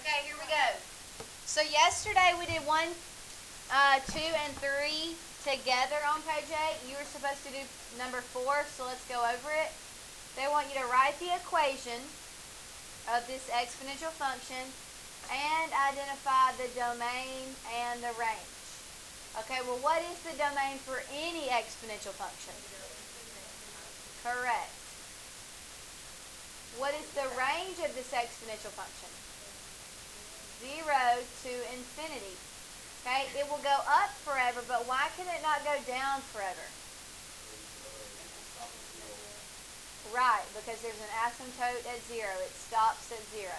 Okay, here we go. So yesterday we did 1, 2, and 3 together on page 8. You were supposed to do number 4, so let's go over it. They want you to write the equation of this exponential function and identify the domain and the range. Okay, well, what is the domain for any exponential function? Correct. What is the range of this exponential function? 0 to infinity. Okay, it will go up forever, but why can it not go down forever? Right, because there's an asymptote at 0. It stops at 0.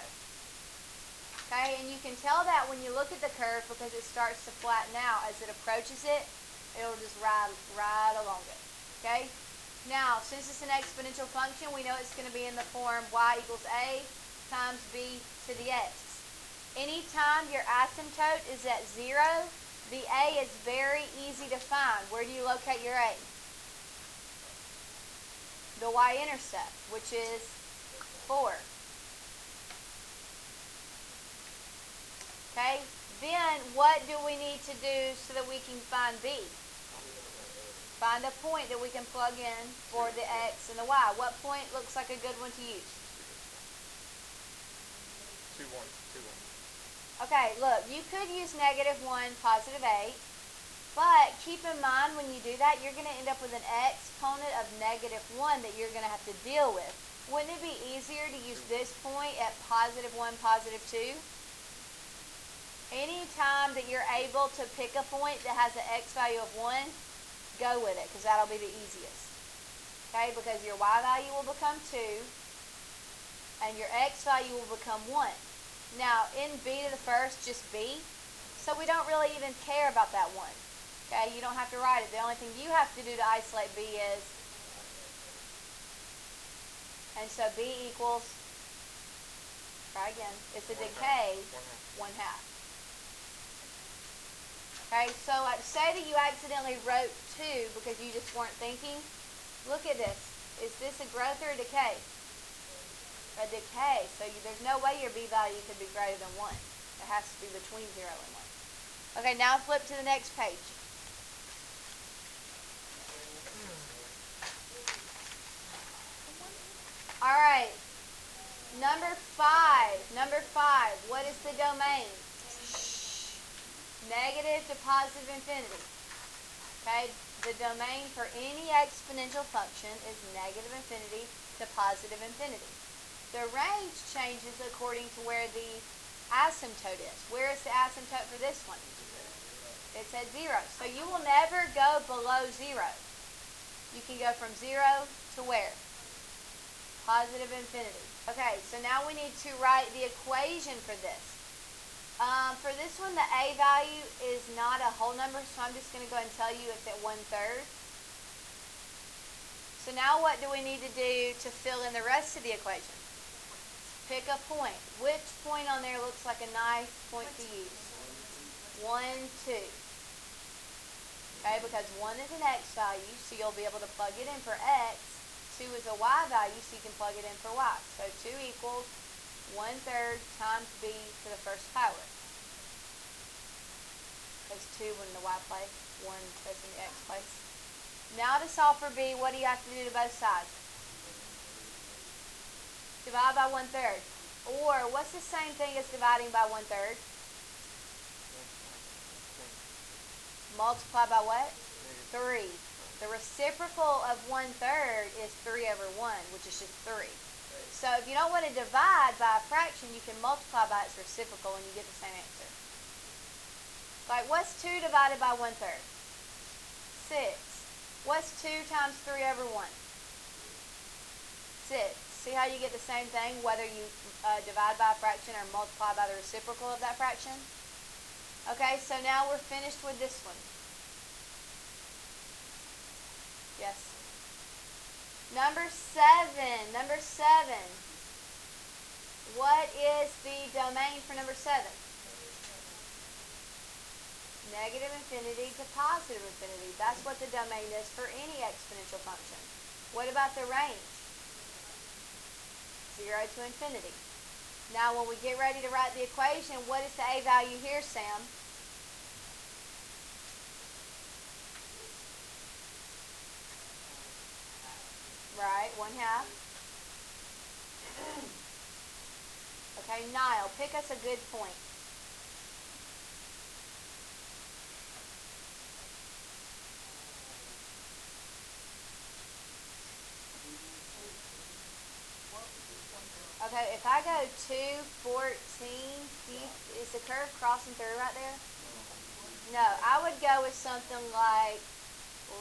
Okay, and you can tell that when you look at the curve because it starts to flatten out. As it approaches it, it'll just ride along it. Okay, now since it's an exponential function, we know it's going to be in the form y equals a times b to the x. Anytime your asymptote is at 0, the a is very easy to find. Where do you locate your a? The y-intercept, which is 4. Okay, then what do we need to do so that we can find b? Find a point that we can plug in for the x and the y. What point looks like a good one to use? 2, 1, 2, 1. Okay, look, you could use -1, +8, but keep in mind when you do that, you're going to end up with an exponent of -1 that you're going to have to deal with. Wouldn't it be easier to use this point at +1, +2? Anytime that you're able to pick a point that has an x value of 1, go with it because that'll be the easiest. Okay, because your y value will become 2 and your x value will become 1. Now, in b to the first, just b, so we don't really even care about that 1. Okay, you don't have to write it. The only thing you have to do to isolate b is, and so b equals, try again, it's a decay, 1/2. Okay, so say that you accidentally wrote 2 because you just weren't thinking. Look at this. Is this a growth or a decay? A decay. So there's no way your b value could be greater than 1. It has to be between 0 and 1. Okay, now flip to the next page. All right. Number 5. Number 5. What is the domain? Negative to positive infinity. Okay, the domain for any exponential function is negative infinity to positive infinity. The range changes according to where the asymptote is. Where is the asymptote for this one? It's at 0. So you will never go below 0. You can go from 0 to where? Positive infinity. Okay, so now we need to write the equation for this. For this one, the a value is not a whole number, so I'm just going to go ahead and tell you it's at 1/3. So now what do we need to do to fill in the rest of the equation? Pick a point. Which point on there looks like a nice point to use? 1, 2. Okay, because 1 is an x value, so you'll be able to plug it in for x. 2 is a y value, so you can plug it in for y. So 2 equals 1/3 times b to the first power. There's 2 in the y place, 1 goes in the x place. Now to solve for b, what do you have to do to both sides? Divide by 1/3. Or, what's the same thing as dividing by 1/3? Multiply by what? 3. The reciprocal of 1/3 is 3/1, which is just 3. So if you don't want to divide by a fraction, you can multiply by its reciprocal and you get the same answer. Like, what's 2 divided by 1/3? 6. What's 2 times 3/1? 6. See how you get the same thing whether you divide by a fraction or multiply by the reciprocal of that fraction? Okay, so now we're finished with this one. Yes. Number 7. Number 7. What is the domain for number 7? Negative infinity to positive infinity. That's what the domain is for any exponential function. What about the range? 0 to infinity. Now when we get ready to write the equation, what is the a value here, Sam? Right, 1/2. Okay, Niall, pick us a good point. Okay, if I go 2, 14, is the curve crossing through right there? No, I would go with something like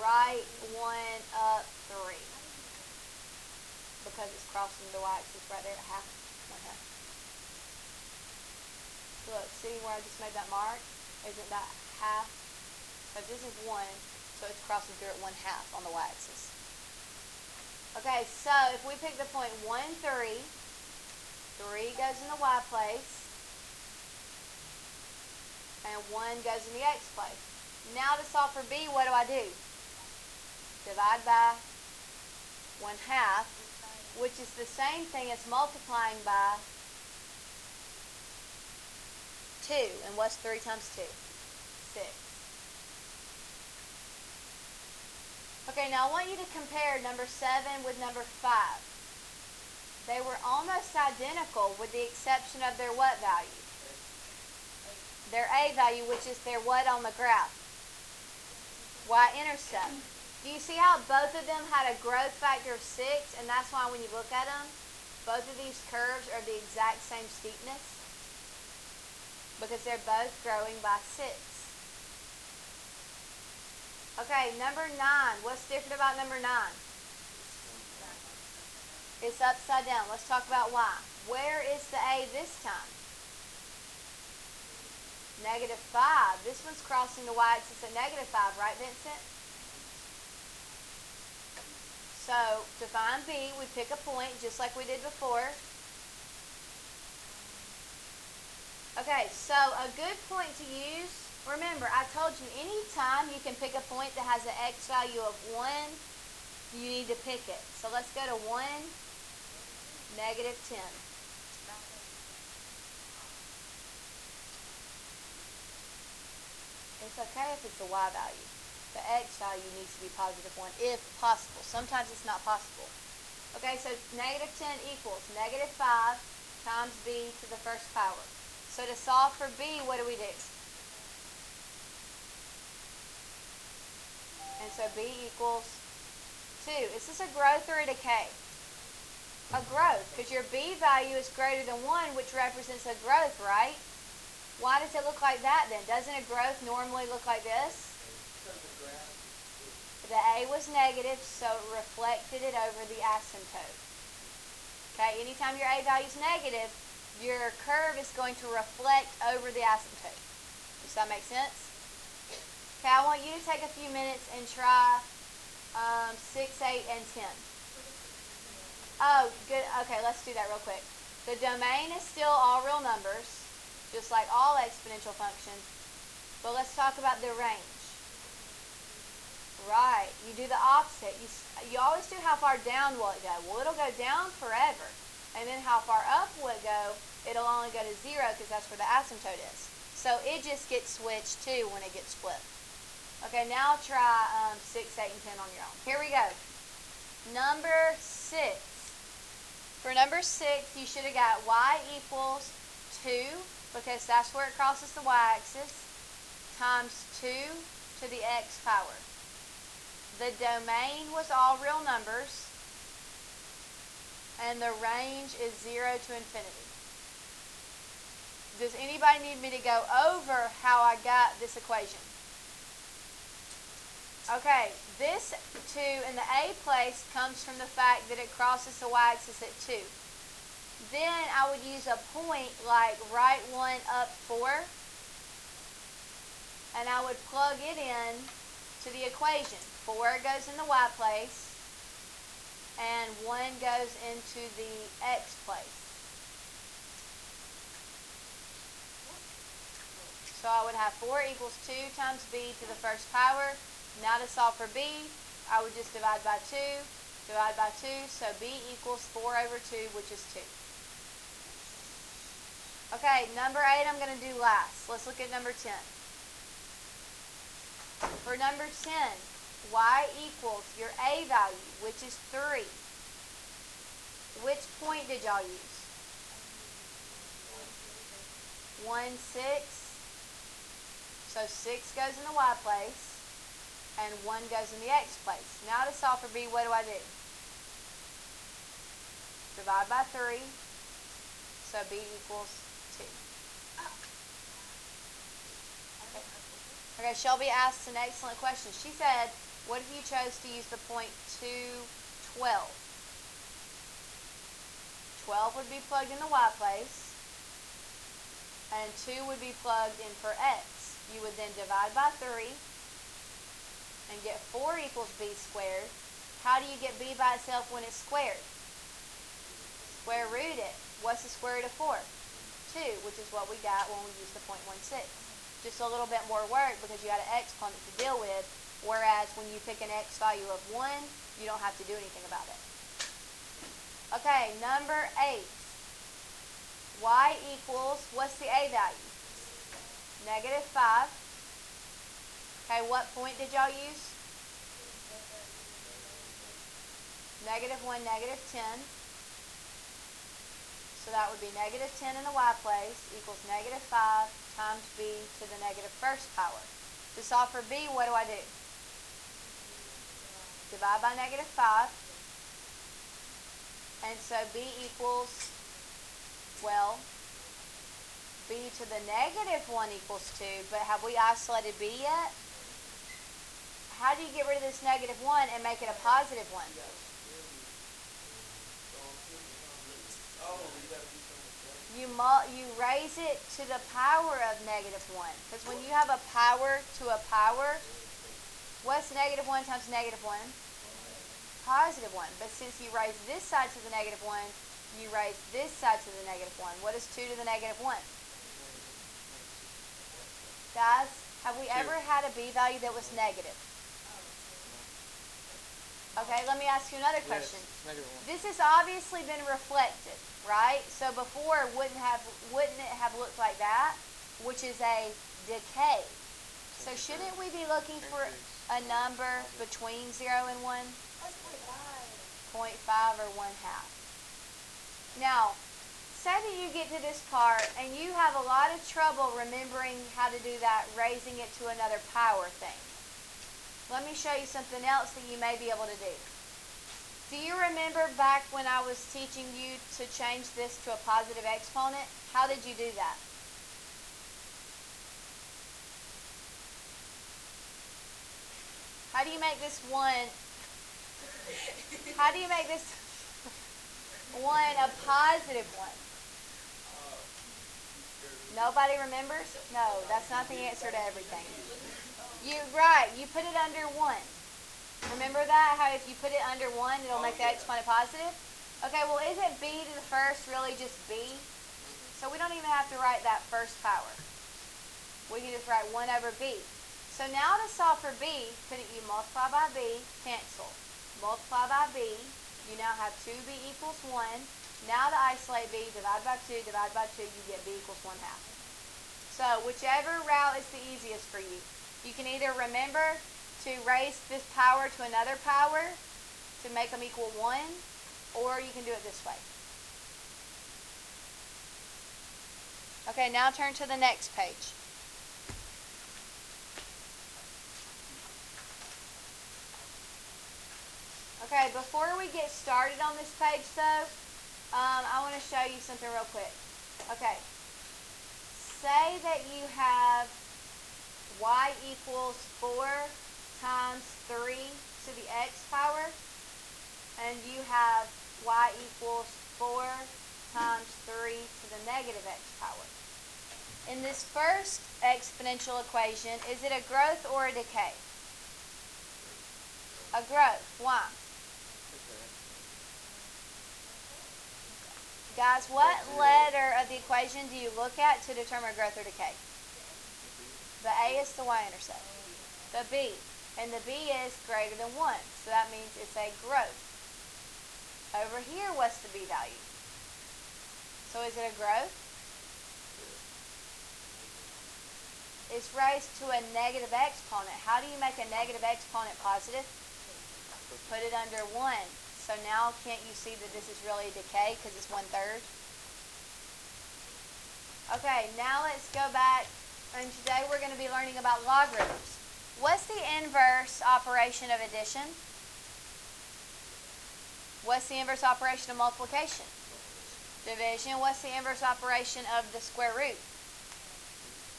right 1 up 3. Because it's crossing the y-axis right there at half, 1/2. Look, see where I just made that mark? Isn't that half? Because this is 1, so it's crossing through at 1/2 on the y-axis. Okay, so if we pick the point 1, 3, 3 goes in the y place, and 1 goes in the x place. Now to solve for b, what do? Divide by 1/2, which is the same thing as multiplying by 2. And what's 3 times 2? 6. Okay, now I want you to compare number 7 with number 5. They were almost identical with the exception of their what value? Their a value, which is their what on the graph? Y-intercept. Do you see how both of them had a growth factor of 6, and that's why when you look at them, both of these curves are the exact same steepness? Because they're both growing by 6. Okay, number 9. What's different about number 9? It's upside down. Let's talk about why. Where is the a this time? -5. This one's crossing the y-axis at -5, right, Vincent? So, to find b, we pick a point just like we did before. Okay, so a good point to use, remember, I told you anytime you can pick a point that has an x value of 1, you need to pick it. So let's go to 1, -10. It's okay if it's a y value. The x value needs to be +1 if possible. Sometimes it's not possible. Okay, so -10 equals -5 times b to the first power. So to solve for b, what do? And so b equals 2. Is this a growth or a decay? A growth, because your b value is greater than 1, which represents a growth, right? Why does it look like that then? Doesn't a growth normally look like this? The a was negative, so it reflected it over the asymptote. Okay, anytime your a value is negative, your curve is going to reflect over the asymptote. Does that make sense? Okay, I want you to take a few minutes and try 6, 8, and 10. Oh, good. Okay, let's do that real quick. The domain is still all real numbers, just like all exponential functions. But let's talk about the range. Right. You do the opposite. You always do how far down will it go. Well, it'll go down forever. And then how far up will it go? It'll only go to 0 because that's where the asymptote is. So it just gets switched too when it gets flipped. Okay, now try 6, 8, and 10 on your own. Here we go. Number 6. For number 6, you should have got y equals 2, because that's where it crosses the y-axis, times 2 to the x power. The domain was all real numbers, and the range is 0 to infinity. Does anybody need me to go over how I got this equation? Okay, this 2 in the a place comes from the fact that it crosses the y-axis at 2. Then I would use a point like right 1 up 4, and I would plug it in to the equation. 4 goes in the y place, and 1 goes into the x place. So I would have 4 equals 2 times b to the first power. Now to solve for b, I would just divide by 2, divide by 2, so b equals 4 over 2, which is 2. Okay, number 8 I'm going to do last. Let's look at number 10. For number 10, y equals your a value, which is 3. Which point did y'all use? 1, 6. So 6 goes in the y place, and 1 goes in the x place. Now to solve for b, what do I do? Divide by 3, so b equals 2. Okay, Shelby asked an excellent question. She said, what if you chose to use the point 2, 12? 12 would be plugged in the y place, and 2 would be plugged in for x. You would then divide by 3 and get 4 equals b squared. How do you get b by itself when it's squared? Square root it. What's the square root of 4? 2, which is what we got when we used the 0.16. Just a little bit more work because you had an exponent to deal with, whereas when you pick an x value of 1, you don't have to do anything about it. Okay, number 8. Y equals, what's the a value? -5. Okay, what point did y'all use? -1, -10. So that would be -10 in the y place equals -5 times b to the -1st power. To solve for b, what do I do? Divide by -5. And so b equals, well, b to the -1 equals 2. But have we isolated b yet? How do you get rid of this -1 and make it a positive one? You raise it to the power of -1. Because when you have a power to a power, what's -1 times -1? +1. But since you raise this side to the -1, you raise this side to the -1. What is 2 to the -1? Guys, have we ever had a b value that was negative? Okay, let me ask you another question. Yes, This has obviously been reflected, right? So before, wouldn't it have looked like that, which is a decay. So shouldn't we be looking for a number between 0 and 1? 0.5 or 1/2. Now, say that you get to this part and you have a lot of trouble remembering how to do that raising it to another power thing. Let me show you something else that you may be able to do. Do you remember back when I was teaching you to change this to a positive exponent? How did you do that? How do you make this 1? How do you make this 1 a positive 1? Nobody remembers? No, that's not the answer to everything. Right, you put it under 1. Remember that? How if you put it under 1, it'll make the exponent positive? Okay, well, isn't b to the first really just b? So we don't even have to write that first power. We can just write 1 over b. So now to solve for b, couldn't you multiply by b, cancel. Multiply by b, you now have 2b equals 1. Now to isolate b, divide by 2, divide by 2, you get b equals 1/2. So whichever route is the easiest for you. You can either remember to raise this power to another power to make them equal 1, or you can do it this way. Okay, now turn to the next page. Okay, before we get started on this page though, I want to show you something real quick. Okay, say that you have y equals 4 times 3 to the x power, and you have y equals 4 times 3 to the negative x power. In this first exponential equation, is it a growth or a decay? A growth. Why? Guys, what letter of the equation do you look at to determine growth or decay? The A is the y-intercept. The B. And the B is greater than 1. So that means it's a growth. Over here, what's the B value? So is it a growth? it's raised to a negative exponent. How do you make a negative exponent positive? Put it under 1. So now can't you see that this is really a decay because it's 1/3? Okay, now let's go back, and today we're going to be learning about logarithms. What's the inverse operation of addition? What's the inverse operation of multiplication? Division. What's the inverse operation of the square root?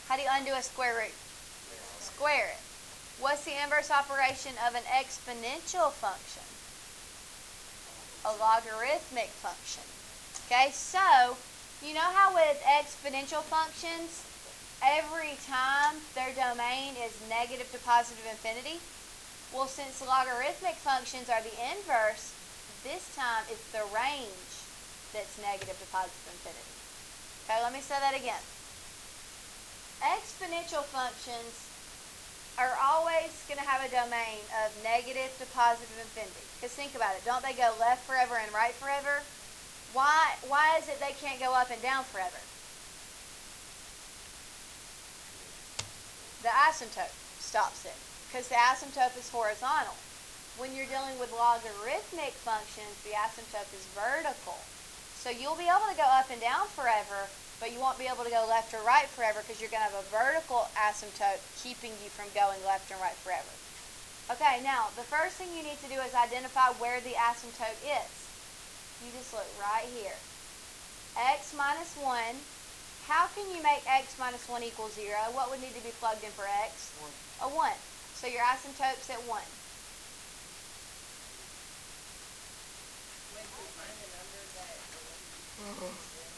How do you undo a square root? Square it. What's the inverse operation of an exponential function? A logarithmic function. Okay, so you know how with exponential functions, every time their domain is negative to positive infinity? Well, since logarithmic functions are the inverse, this time it's the range that's negative to positive infinity. Okay, let me say that again. Exponential functions are always going to have a domain of negative to positive infinity. Because think about it, don't they go left forever and right forever? Why is it they can't go up and down forever? The asymptote stops it, because the asymptote is horizontal. When you're dealing with logarithmic functions, the asymptote is vertical. So you'll be able to go up and down forever, but you won't be able to go left or right forever because you're going to have a vertical asymptote keeping you from going left and right forever. Okay, now the first thing you need to do is identify where the asymptote is. You just look right here. X minus 1. How can you make x minus 1 equal 0? What would need to be plugged in for x? 1. A 1. So your asymptote's at 1.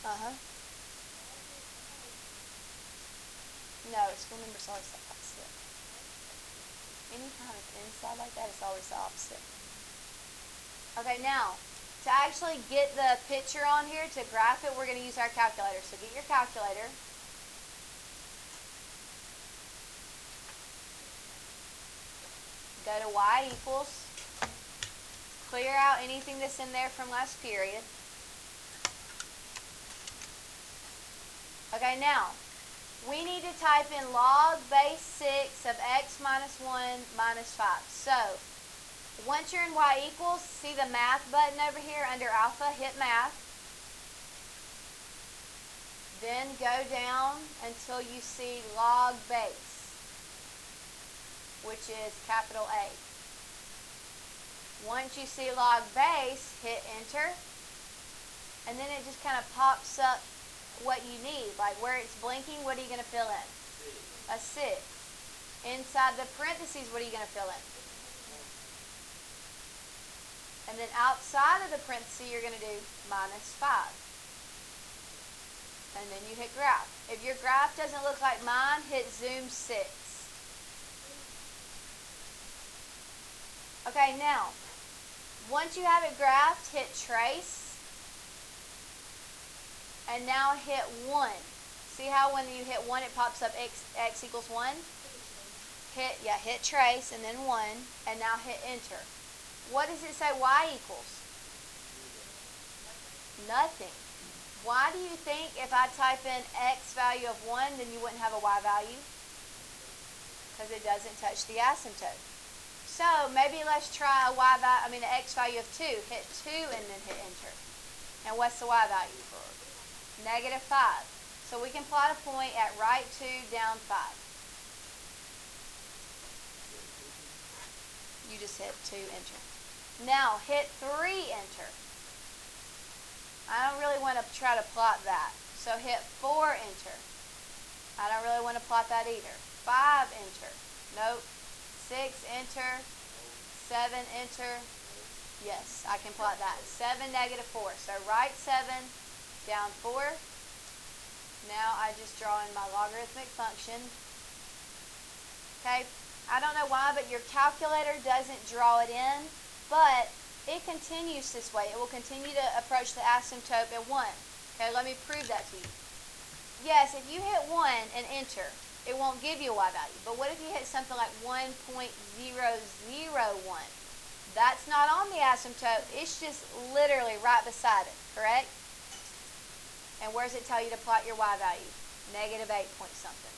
Uh-huh. No, school numbers always the opposite. Anytime it's inside like that, it's always the opposite. Okay, now, to actually get the picture on here, to graph it, we're going to use our calculator. So get your calculator. Go to y equals. Clear out anything that's in there from last period. Okay, now, we need to type in log base 6 of x minus 1 minus 5. So, once you're in y equals, see the math button over here under alpha, hit math. Then go down until you see log base, which is capital A. Once you see log base, hit enter. And then it just kind of pops up what you need. Like where it's blinking, what are you going to fill in? A 6. Inside the parentheses, what are you going to fill in? And then outside of the parentheses, you're going to do minus 5. And then you hit graph. If your graph doesn't look like mine, hit zoom 6. Okay, now, once you have it graphed, hit trace. And now hit 1. See how when you hit 1, it pops up x equals 1? Hit trace and then 1. And now hit enter. What does it say y equals? Nothing. Why do you think if I type in x value of 1, then you wouldn't have a y value? Because it doesn't touch the asymptote. So maybe let's try an x value of 2. Hit 2 and then hit enter. And what's the y value? Negative 5. So we can plot a point at right 2, down 5. You just hit 2, enter. Now hit 3, enter. I don't really want to try to plot that. So hit 4, enter. I don't really want to plot that either. 5, enter. Nope. 6, enter. 7, enter. Yes, I can plot that. 7, negative 4. So right 7, down 4. Now I just draw in my logarithmic function. Okay, I don't know why, but your calculator doesn't draw it in, but it continues this way. It will continue to approach the asymptote at 1. Okay, let me prove that to you. Yes, if you hit 1 and enter, it won't give you a y value. But what if you hit something like 1.001? That's not on the asymptote. It's just literally right beside it, correct? And where does it tell you to plot your y value? Negative 8 point something.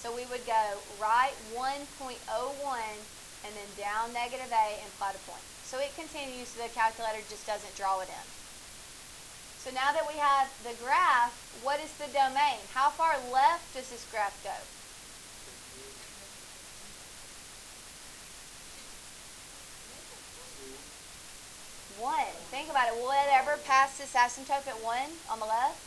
So we would go right 1.01 and then down negative a and plot a point. So it continues, the calculator just doesn't draw it in. So now that we have the graph, what is the domain? How far left does this graph go? One. Think about it. Will it ever pass this asymptote at 1 on the left?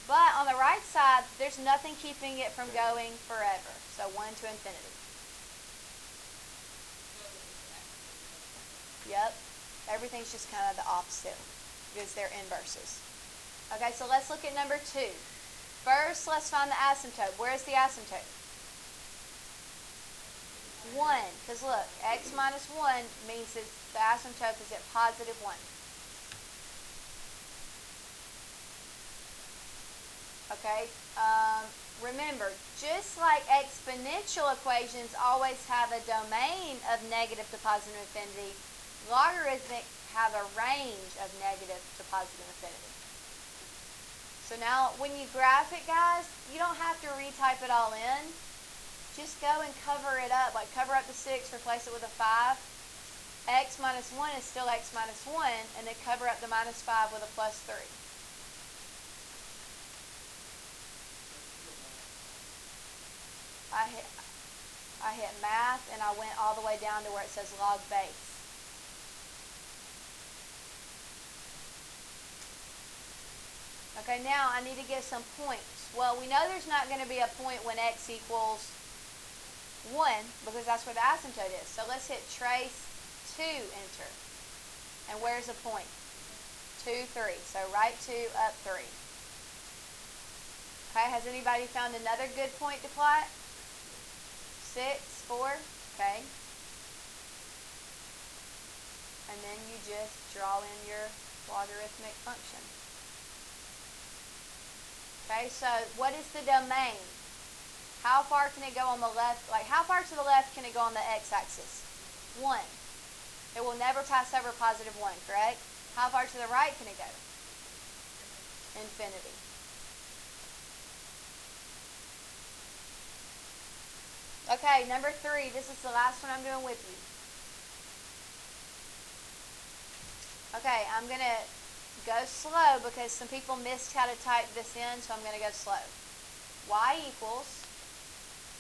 But on the right side, there's nothing keeping it from going forever. So 1 to infinity. Yep. Everything's just kind of the opposite because they're inverses. Okay, so let's look at number 2. First, let's find the asymptote. Where is the asymptote? 1. Because look, x minus 1 means that the asymptote is at positive 1. Okay, remember, just like exponential equations always have a domain of negative to positive infinity, logarithmic have a range of negative to positive infinity. So now, when you graph it, guys, you don't have to retype it all in. Just go and cover it up, like cover up the 6, replace it with a 5. X minus 1 is still x minus 1, and then cover up the minus 5 with a plus 3. I hit math, and I went all the way down to where it says log base. Okay, now I need to get some points. Well, we know there's not going to be a point when x equals 1, because that's where the asymptote is. So let's hit trace 2, enter. And where's a point? 2, 3. So right 2, up 3. Okay, has anybody found another good point to plot? 6, 4, okay. And then you just draw in your logarithmic function. Okay, so what is the domain? How far can it go on the left? Like, how far to the left can it go on the x-axis? 1. It will never pass over positive 1, correct? How far to the right can it go? Infinity. Okay, number 3. This is the last one I'm doing with you. Okay, I'm going to go slow because some people missed how to type this in, so I'm going to go slow. Y equals,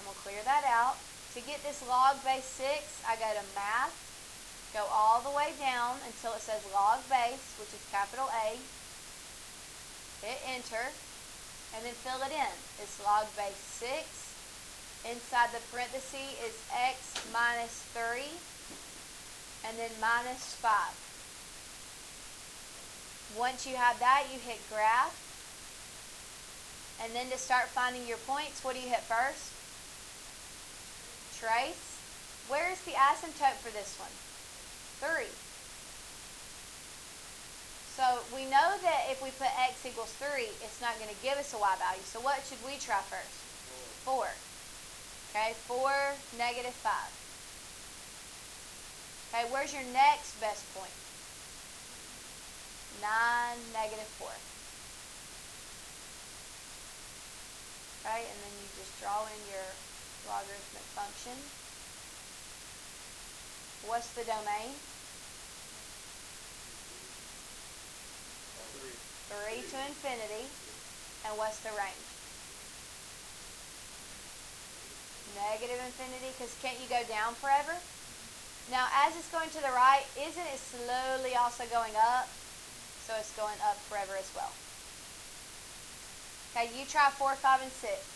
I'm going to clear that out. To get this log base 6, I go to math, go all the way down until it says log base, which is capital A. Hit enter, and then fill it in. It's log base 6. Inside the parenthesis is x minus 3, and then minus 5. Once you have that, you hit graph. And then to start finding your points, what do you hit first? Trace. Where is the asymptote for this one? 3. So we know that if we put x equals 3, it's not going to give us a y value. So what should we try first? 4. Okay, 4, negative 5. Okay, where's your next best point? 9, negative 4. Okay, and then you just draw in your logarithmic function. What's the domain? 3 to infinity. And what's the range? Negative infinity, because can't you go down forever? Now, as it's going to the right, isn't it slowly also going up? So it's going up forever as well. Okay, you try 4, 5, and 6.